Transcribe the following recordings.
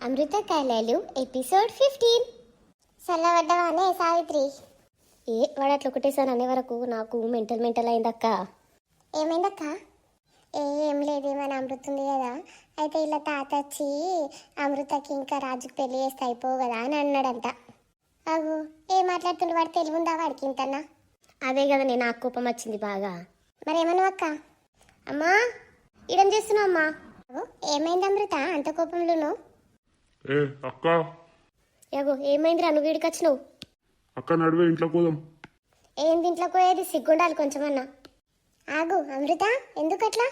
అమృత కళలు ఎపిసోడ్ 15. చల్లబడ్డవానే సావిత్రి? వాడు అట్లా ఒకటేసారి అనే వరకు నాకు మెంటల్ అయిందక్క. ఏమైందక్క? ఏం లేదు, మన అమృత ఉంది కదా, అయితే ఇలా తాత వచ్చి అమృతకి ఇంకా రాజుకి పెళ్లి చేస్తే అయిపోవు కదా అని అన్నాడంట. అగు ఏం మాట్లాడుతుండే, వాడు తెలివి ఉందా వాడికి ఇంతన్నా? అదే కదా నేను నాకు కోపం వచ్చింది బాగా. మరి ఏమన్నావు అక్క? అమ్మా ఇడం చేస్తున్నావు అమ్మా. ఏమైంది అమృత అంత కోపంలోను? ఏ అక్క, యాగో ఏమైందిరా నువ్వు వీడికి వచ్చినావు? అక్క నడువే ఇంట్లో పోదాం. ఏంది ఇంట్లో పోయేది, సిగ్గుండాలి కొంచెమన్నా. ఆగు అమృత, ఎందుకు అట్లా?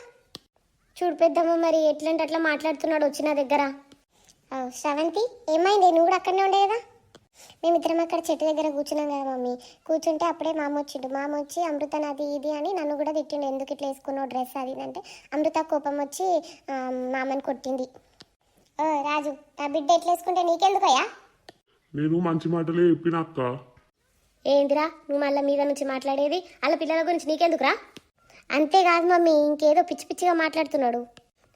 చూడు పెద్దమ్మ, మరి ఎట్లంటే అట్లా మాట్లాడుతున్నాడు వచ్చి నా దగ్గర. శ్రవంతి ఏమైంది, నువ్వు కూడా అక్కడనే ఉండే కదా? మేమిద్దరం అక్కడ చెట్టు దగ్గర కూర్చున్నాం కదా మమ్మీ. కూర్చుంటే అప్పుడే మామ వచ్చిండు. మామ వచ్చి అమృత నాది ఇది అని నన్ను కూడా తిట్టిండు, ఎందుకు ఇట్లా వేసుకున్నావు డ్రెస్ అది అంటే. అమృత కోపం వచ్చి మామని కొట్టింది. రాజు, నా బిడ్డ ఎట్లా వేసుకుంటే నీకెందుకయ్యా? నేను మంచి మాటలే చెప్పిన అక్క. ఏందిరా నువ్వు మళ్ళీ మీద నుంచి మాట్లాడేది? అలా పిల్లల గురించి నీకెందుకురా? అంతేకాదు మమ్మీ, ఇంకేదో పిచ్చి పిచ్చిగా మాట్లాడుతున్నాడు.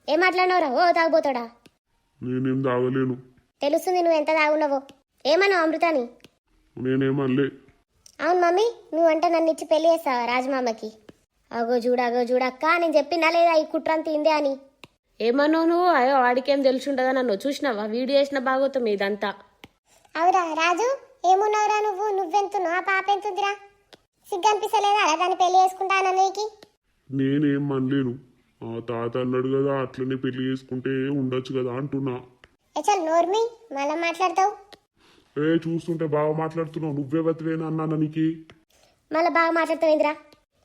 ఏం మాట్లాడినవరా? ఓ తాగుపోతాడా? నేనేం తాగలేను. తెలుస్తుంది నువ్వు ఎంత తాగున్నావో. ఏమన్నావు అమృతాని? నేనేమనలే. అవును మమ్మీ, నువ్వంటే నన్ను ఇచ్చి పెళ్లి చేస్తావా రాజమామకి? అగో చూడక్క, నేను చెప్పినా లేదా ఈ కుట్రంత ఇందే అని? ఏమన్నావు నువ్వు? అయ్యో వాడికేం తెలుసుండదా, నన్ను చూసినావా? వీడియో చేసిన బాగోతాం ఇదంతా. అవురా రాజు, ఏమున్నావురా నువ్వు? నువ్వెంతున్నావు, ఆ పాప ఎంతుందిరా? సిగ్గు అనిపిస్తలేదా దాన్ని పెళ్లి చేసుకుంటా అన్నయ్యకి? నేనేం అనలేను. తాత అన్నాడు కదా, అట్లనే పెళ్లి చేసుకుంటే ఉండొచ్చు కదా అంటున్నా. చల్ నోర్మి, మళ్ళా మాట్లాడతావు. చూస్తుంటే బాగా మాట్లాడుతున్నావు. నువ్వే బతివేనా అన్నా నీకు? మళ్ళీ బాగా మాట్లాడతావేందిరా?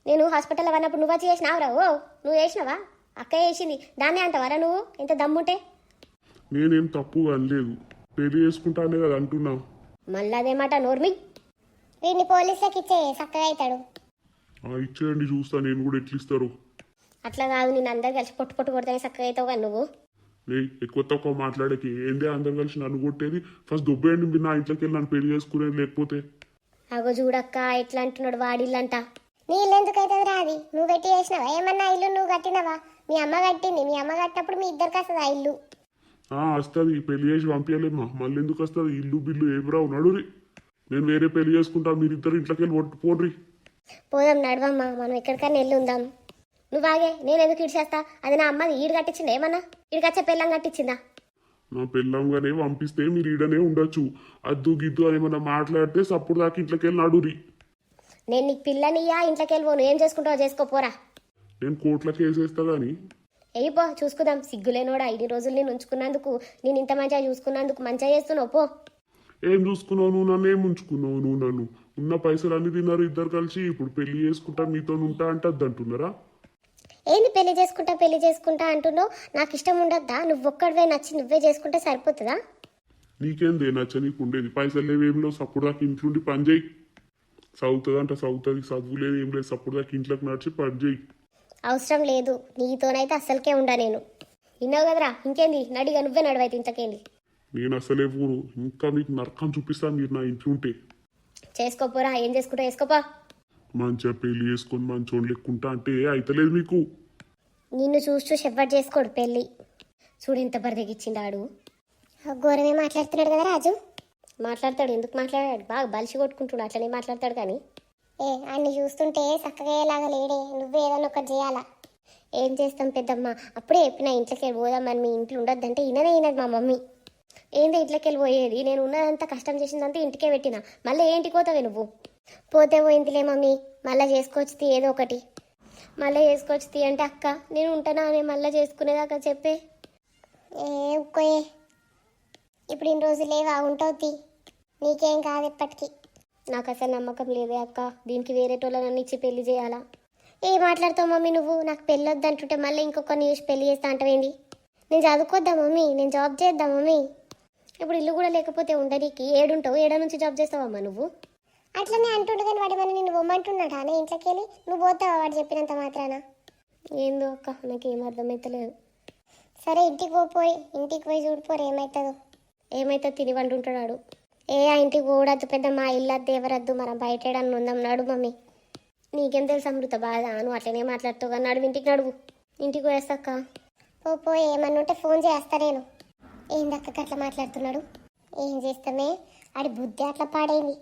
నేను హాస్పిటల్లో ఉన్నప్పుడు నువ్వు చేసినావురా? ఓ నువ్వు చేసినావా? అక్క చేసింది, దాన్నే అంటావారా నువ్వు? ఇంత దమ్ముంటే? నేనేం తప్పుగా అనలేదు, పెళ్లి చేసుకుంటానే కదా అంటున్నా. మళ్ళీ అదేమాట నోర్మి. వీడిని పోలీసులకు ఇచ్చే చక్కగా అవుతాడు. ఇచ్చేయండి, చూస్తా నేను కూడా ఎట్లా ఇస్తారు. అట్లా కాదు, నేను అందరు కలిసి పొట్టు కొడితేనే చక్కగా అవుతావు కానీ నువ్వు. ఎక్కువ తక్కువ మాట్లాడేకి ఏందే అందరు కలిసి నన్ను కొట్టేది? ఫస్ట్ దొబ్బేయండి మీరు నా ఇంట్లోకి వెళ్ళి నన్ను పెళ్లి చేసుకునేది, లేకపోతే. అగో చూడక్క ఎట్లా అంటున్నాడు వాడిల్లంట. నీ ఇల్లు ఎందుకు అవుతుంది రాది? నువ్వు పెట్టి చేసినావా ఏమన్నా? ఇల్లు నువ్వు కట్టినవా? మీ అమ్మ కట్టింది. మీ అమ్మ కట్టినప్పుడు మీ ఇద్దరికి వస్తుంది ఆ ఇల్లు. వస్తుంది, పెళ్లి చేసి పంపించలేమ్మా. మళ్ళీ ఎందుకు వస్తుంది? ఇల్లు బిల్లు ఏం రావు, నడురి. నేను వేరే పెళ్లి చేసుకుంటా, మీరిద్దరు ఇంట్లోకి వెళ్ళి పోండ్రి. పోదాం నడవమ్మా, మనం ఎక్కడికైనా వెళ్ళి ఉందాం. నువ్వు బాగే, నేను ఎందుకు ఇడిచేస్తా? అది నా అమ్మది, ఈడు కట్టించిందా ఏమన్నా? ఈడికచ్చే పెళ్ళం కట్టించిందా? నా పెళ్ళంగానే పంపిస్తే మీరు ఈడనే ఉండొచ్చు. అద్దు గిద్దు అని ఏమన్నా మాట్లాడితే సప్పుడు దాకా ఇంట్లోకి వెళ్ళి నడురి. నేను నీకు పిల్లనియ్యా, ఇంట్లోకి వెళ్ళిపోను. ఏం చేసుకుంటావో చేసుకోపోరా. నేను కోట్లకి వేసేస్తా గానీ. పో చూసుకుందాం. సిగ్గులేనోడా, 5 రోజులు నేను ఉంచుకున్నందుకు, నేను ఇంత మంచిగా చూసుకున్నందుకు మంచిగా చేస్తున్నావు. పో. ఏం చూసుకున్నావు నువ్వు? నన్ను ఏం ఉంచుకున్నావు నువ్వు? నన్ను ఉన్న పైసలు అన్ని తిన్నారు ఇద్దరు కలిసి. ఇప్పుడు పెళ్లి చేసుకుంటా మీతో ఉంటా అంటే అంటున్నారా? ఏంది పెళ్లి చేసుకుంటా అంటున్నావు? నాకు ఇష్టం ఉండద్దా? నువ్వు ఒక్కడివే నచ్చి నువ్వే చేసుకుంటే సరిపోతుందా? నీకేందే నచ్చ? నీకు ఉండేది పైసలు లేవేమిలో, సప్పుడు దాకా ఇంట్లోండి పని చేయి. చదువుతుంది చదువుతుంది, చదువు లేదు ఏం లేదు, సప్పుడు దాకా ఇంట్లోకి నడిచి పని చేయి. అవసరం లేదు, నీతోనైతే అస్సలకే ఉండా నేను. విన్నావు కదరా, ఇంకేంది నడిగా నువ్వే నడవైతే ఇంతకేంది. నేను అసలే ఊరు, ఇంకా మీకు నరకం చూపిస్తాను మీరు నా ఇంట్లో ఉంటే. చేసుకోపోరా, ఏం చేసుకుంటా వేసుకోపా. మంచిగా పెళ్లి చేసుకొని మంచోళ్ళు లెక్కుంటా అంటే అయితలేదు మీకు. నిన్ను చూస్తూ ఎవ్వరు చేసుకోడు పెళ్ళి. చూడు ఎంత బరిదెగిచ్చిండాడు. ఘోరమే మాట్లాడుతున్నాడు కదా రాజు. మాట్లాడతాడు, ఎందుకు మాట్లాడాడు? బాగా బలిసి కొట్టుకుంటున్నాడు, అట్లనే మాట్లాడతాడు. కానీ అన్ని చూస్తుంటే చక్కగా అయ్యేలాగా లేడే. నువ్వే ఏదైనా ఒకటి చేయాలా. ఏం చేస్తాం పెద్దమ్మ, అప్పుడే చెప్పిన ఇంట్లోకి వెళ్ళి పోదామని. మీ ఇంట్లో ఉండొద్దంటే ఈయనది మా మమ్మీ. ఏందో ఇంట్లోకి వెళ్ళి పోయేది? నేను ఉన్నదంతా కష్టం చేసిందంతా ఇంటికే పెట్టిన. మళ్ళీ ఏంటికి పోతావే నువ్వు? పోతే పోయిందిలే మమ్మీ, మళ్ళీ చేసుకోవచ్చు ఏదో ఒకటి. మళ్ళీ చేసుకోవచ్చు అంటే అక్క నేను ఉంటానా అని మళ్ళీ చేసుకునేదాకా చెప్పే. ఉక్కోయే, ఇప్పుడు ఇన్ని రోజులు లేవా, ఉంటావు. నీకేం కాదు ఎప్పటికీ. నాకు అసలు నమ్మకం లేదే అక్క, దీనికి వేరే టోళ్ళని ఇచ్చి పెళ్లి చేయాలా? ఏ మాట్లాడతావు మమ్మీ నువ్వు? నాకు పెళ్ళి వద్దంటుంటే మళ్ళీ ఇంకొకరిని చూసి పెళ్లి చేస్తా అంటవేంది? నేను చదువుకోద్దా మమ్మీ? నేను జాబ్ చేద్దా మమ్మీ? ఇప్పుడు ఇల్లు కూడా లేకపోతే ఉండడానికి ఏడుంటావు? ఏడా నుంచి జాబ్ చేస్తావమ్మా నువ్వు? అట్లనే అంటుండు కానీ వాడి మన నిన్ను బొమ్మంటున్నాడా అనే ఇంట్లోకి వెళ్ళి? నువ్వు పోతావా వాడు చెప్పినంత మాత్రాన? ఏందో అక్క, నాకేం అర్థమవుతలేదు. సరే ఇంటికి పోయి చూడిపోరు ఏమవుతుందో. ఏమైతే తిని వండుంటున్నాడు. ఆ ఇంటికి పోవడద్దు పెద్ద, మా ఇల్లద్దు ఎవరద్దు, మనం బయటేడని ఉందాం. నడు మమ్మీ. నీకేం తెలుసు అమృత బాధ? నువ్వు అట్లనే మాట్లాడుతావు కానీ నడువు, ఇంటికి నడువు. ఇంటికి పోయేస్తాక్క. పో ఏమన్నా ఉంటే ఫోన్ చేస్తా నేను. ఏందక్క అట్లా మాట్లాడుతున్నాడు? ఏం చేస్తామే, ఆడి బుద్ధి అట్లా పాడైంది.